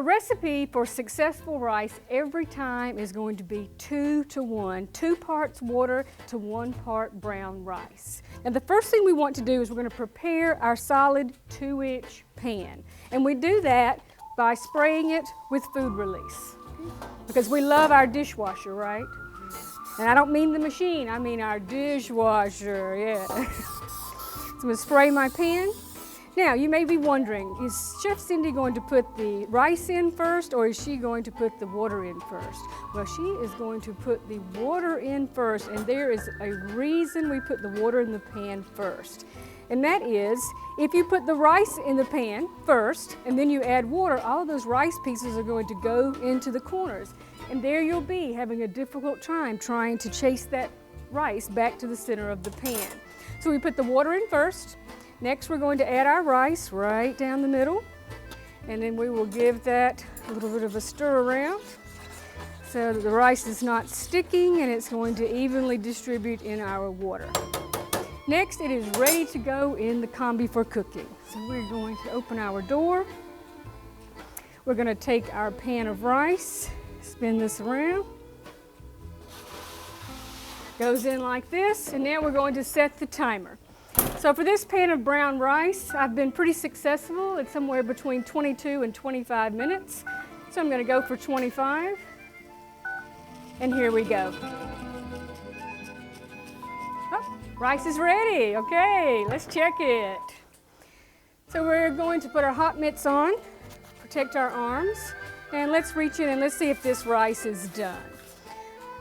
recipe for successful rice every time is going to be 2 to 1, 2 parts water to 1 part brown rice. And the first thing we want to do is we're going to prepare our solid 2-inch pan. And we do that by spraying it with food release. Because we love our dishwasher, right? And I don't mean the machine, I mean our dishwasher, yeah. So I'm going to spray my pan. Now, you may be wondering, is Chef Cyndie going to put the rice in first, or is she going to put the water in first? Well, she is going to put the water in first, and there is a reason we put the water in the pan first. And that is, if you put the rice in the pan first, and then you add water, all of those rice pieces are going to go into the corners. And there you'll be having a difficult time trying to chase that rice back to the center of the pan. So we put the water in first. Next, we're going to add our rice right down the middle, and then we will give that a little bit of a stir around so that the rice is not sticking and it's going to evenly distribute in our water. Next, it is ready to go in the combi for cooking. So we're going to open our door. We're going to take our pan of rice, spin this around. Goes in like this, and now we're going to set the timer. So for this pan of brown rice, I've been pretty successful. It's somewhere between 22 and 25 minutes. So I'm going to go for 25. And here we go. Oh, rice is ready. Okay, let's check it. So we're going to put our hot mitts on, protect our arms, and let's reach in and let's see if this rice is done.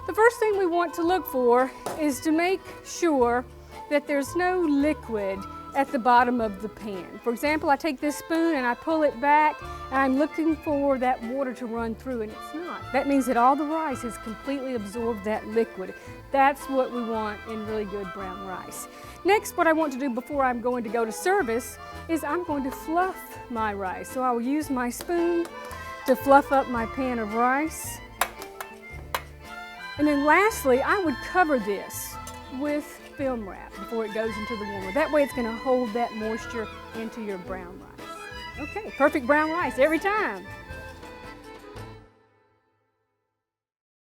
The first thing we want to look for is to make sure that there's no liquid at the bottom of the pan. For example, I take this spoon and I pull it back, and I'm looking for that water to run through, and it's not. That means that all the rice has completely absorbed that liquid. That's what we want in really good brown rice. Next, what I want to do before I'm going to go to service is I'm going to fluff my rice. So I will use my spoon to fluff up my pan of rice. And then lastly, I would cover this with film wrap before it goes into the warmer. That way it's going to hold that moisture into your brown rice. Okay, perfect brown rice every time.